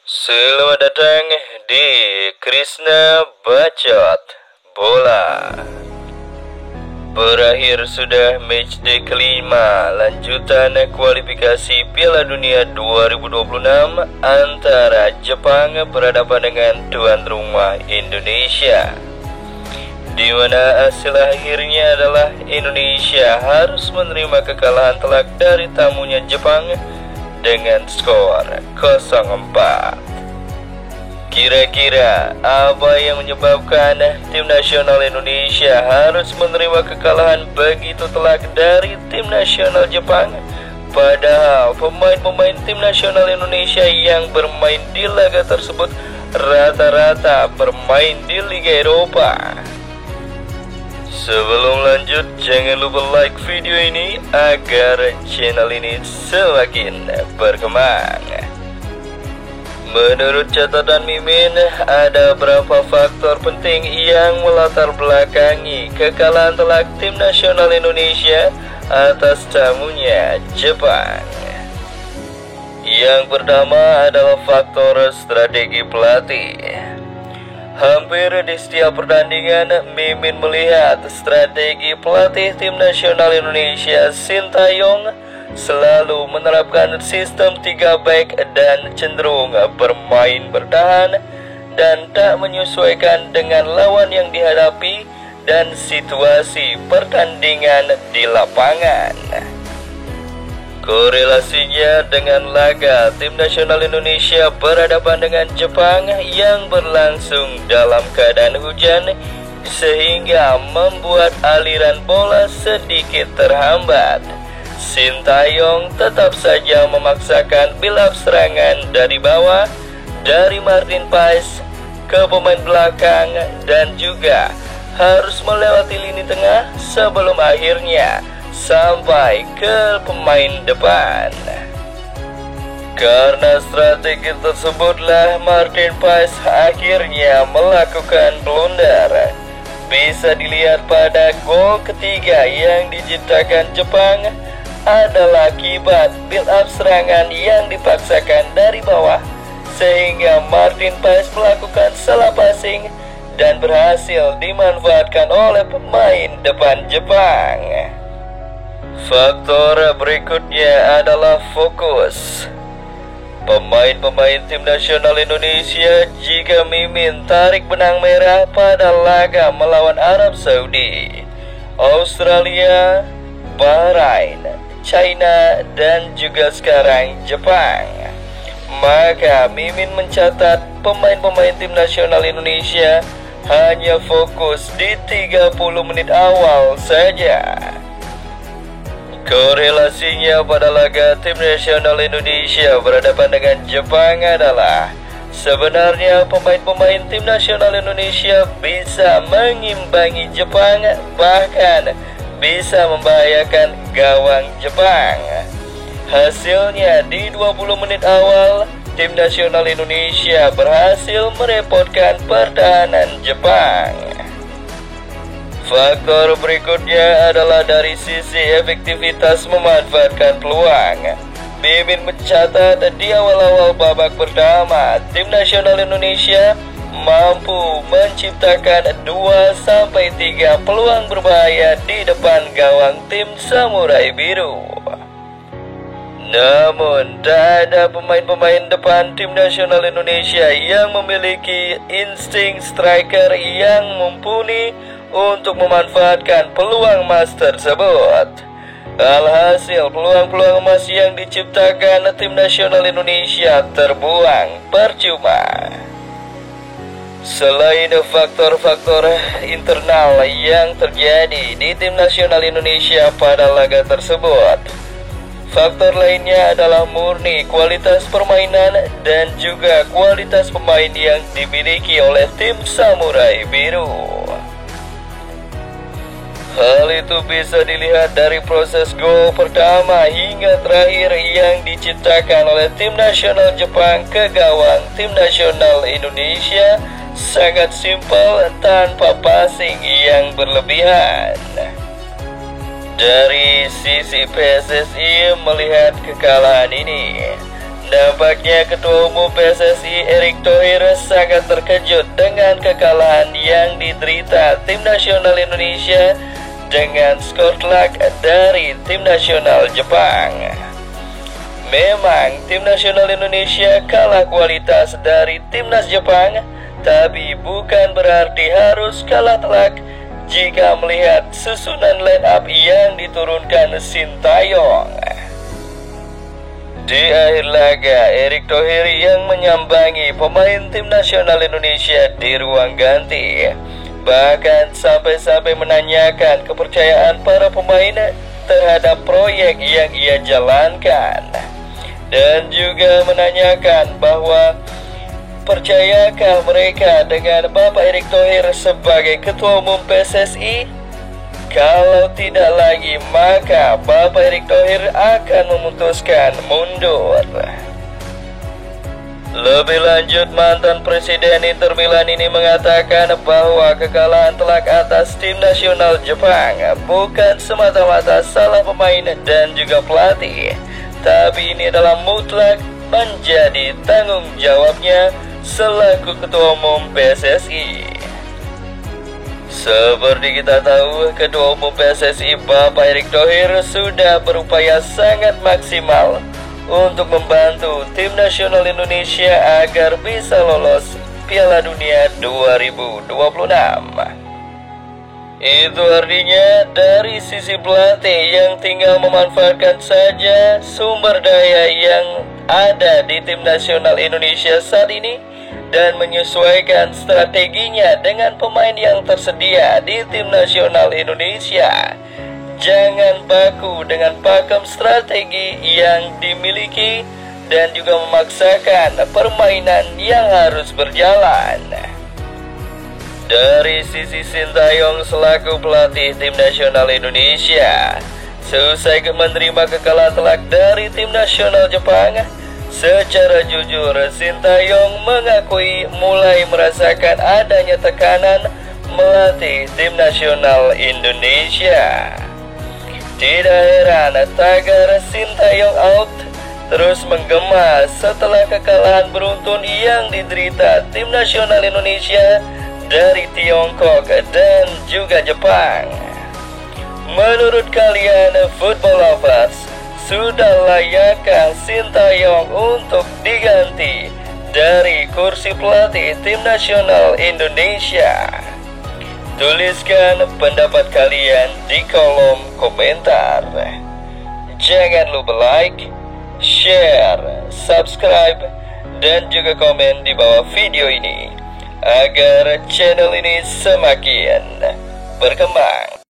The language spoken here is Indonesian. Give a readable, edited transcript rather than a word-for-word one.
Selamat datang di Krishna Bacot Bola. Berakhir sudah matchday kelima lanjutan kualifikasi Piala Dunia 2026 antara Jepang berhadapan dengan tuan rumah Indonesia, di mana hasil akhirnya adalah Indonesia harus menerima kekalahan telak dari tamunya Jepang dengan skor 0-4. Kira-kira apa yang menyebabkan tim nasional Indonesia harus menerima kekalahan begitu telak dari tim nasional Jepang? Padahal pemain-pemain tim nasional Indonesia yang bermain di laga tersebut rata-rata bermain di Liga Eropa. Sebelum lanjut, jangan lupa like video ini agar channel ini semakin berkembang. Menurut catatan Mimin, ada beberapa faktor penting yang melatar belakangi kekalahan telak tim nasional Indonesia atas tamunya Jepang. Yang pertama adalah faktor strategi pelatih. Hampir di setiap pertandingan, Mimin melihat strategi pelatih tim nasional Indonesia, Sintayong, selalu menerapkan sistem 3 back dan cenderung bermain bertahan dan tak menyesuaikan dengan lawan yang dihadapi dan situasi pertandingan di lapangan. Korelasinya dengan laga tim nasional Indonesia berhadapan dengan Jepang yang berlangsung dalam keadaan hujan, sehingga membuat aliran bola sedikit terhambat. Sintayong tetap saja memaksakan build-up serangan dari bawah, dari Martin Paes ke pemain belakang, dan juga harus melewati lini tengah sebelum akhirnya sampai ke pemain depan. Karena strategi tersebutlah Martin Paes akhirnya melakukan blunder. Bisa dilihat pada gol ketiga yang diciptakan Jepang adalah akibat build up serangan yang dipaksakan dari bawah, sehingga Martin Paes melakukan salah passing dan berhasil dimanfaatkan oleh pemain depan Jepang. Faktor berikutnya adalah fokus. Pemain-pemain tim nasional Indonesia jika Mimin tarik benang merah pada laga melawan Arab Saudi, Australia, Bahrain, China, dan juga sekarang Jepang, maka Mimin mencatat pemain-pemain tim nasional Indonesia hanya fokus di 30 menit awal saja. Korelasinya pada laga tim nasional Indonesia berhadapan dengan Jepang adalah sebenarnya pemain-pemain tim nasional Indonesia bisa mengimbangi Jepang, bahkan bisa membahayakan gawang Jepang. Hasilnya di 20 menit awal, tim nasional Indonesia berhasil merepotkan pertahanan Jepang. Faktor berikutnya adalah dari sisi efektivitas memanfaatkan peluang. Mimin mencatat di awal-awal babak pertama, tim nasional Indonesia mampu menciptakan 2-3 peluang berbahaya di depan gawang tim Samurai Biru. Namun, tak ada pemain-pemain depan tim nasional Indonesia yang memiliki insting striker yang mumpuni untuk memanfaatkan peluang emas tersebut. Alhasil, peluang-peluang emas yang diciptakan tim nasional Indonesia terbuang percuma. Selain faktor-faktor internal yang terjadi di tim nasional Indonesia pada laga tersebut, faktor lainnya adalah murni kualitas permainan dan juga kualitas pemain yang dimiliki oleh tim Samurai Biru. Hal itu bisa dilihat dari proses gol pertama hingga terakhir yang diciptakan oleh tim nasional Jepang ke gawang tim nasional Indonesia sangat simpel tanpa passing yang berlebihan. Dari sisi PSSI melihat kekalahan ini, Nampaknya Ketua Umum PSSI Erick Thohir sangat terkejut dengan kekalahan yang diderita tim nasional Indonesia dengan skor telak dari tim nasional Jepang. Memang tim nasional Indonesia kalah kualitas dari timnas Jepang, tapi bukan berarti harus kalah telak jika melihat susunan line up yang diturunkan Sintayong. Di akhir laga, Erick Thohir yang menyambangi pemain tim nasional Indonesia di ruang ganti, bahkan sampai-sampai menanyakan kepercayaan para pemain terhadap proyek yang ia jalankan, dan juga menanyakan bahwa percayakah mereka dengan Bapak Erick Thohir sebagai Ketua Umum PSSI? Kalau tidak lagi, maka Bapak Erick Thohir akan memutuskan mundur. Lebih lanjut, mantan Presiden Inter Milan ini mengatakan bahwa kekalahan telak atas tim nasional Jepang bukan semata-mata salah pemain dan juga pelatih, tapi ini adalah mutlak menjadi tanggung jawabnya selaku Ketua Umum PSSI. Seperti kita tahu, Ketua Umum PSSI Bapak Erick Thohir sudah berupaya sangat maksimal untuk membantu tim nasional Indonesia agar bisa lolos Piala Dunia 2026. Itu artinya dari sisi pelatih yang tinggal memanfaatkan saja sumber daya yang ada di tim nasional Indonesia saat ini dan menyesuaikan strateginya dengan pemain yang tersedia di tim nasional Indonesia. Jangan baku dengan pakem strategi yang dimiliki dan juga memaksakan permainan yang harus berjalan. Dari sisi Sintayong selaku pelatih tim nasional Indonesia, seusai menerima kekalahan telak dari tim nasional Jepang, secara jujur Sintayong mengakui mulai merasakan adanya tekanan melatih tim nasional Indonesia. Tidak heran tagar Sintayong out terus menggema setelah kekalahan beruntun yang diderita tim nasional Indonesia dari Tiongkok dan juga Jepang. Menurut kalian football lovers, sudah layakkah Sintayong untuk diganti dari kursi pelatih tim nasional Indonesia? Tuliskan pendapat kalian di kolom komentar. Jangan lupa like, share, subscribe, dan juga komen di bawah video ini agar channel ini semakin berkembang.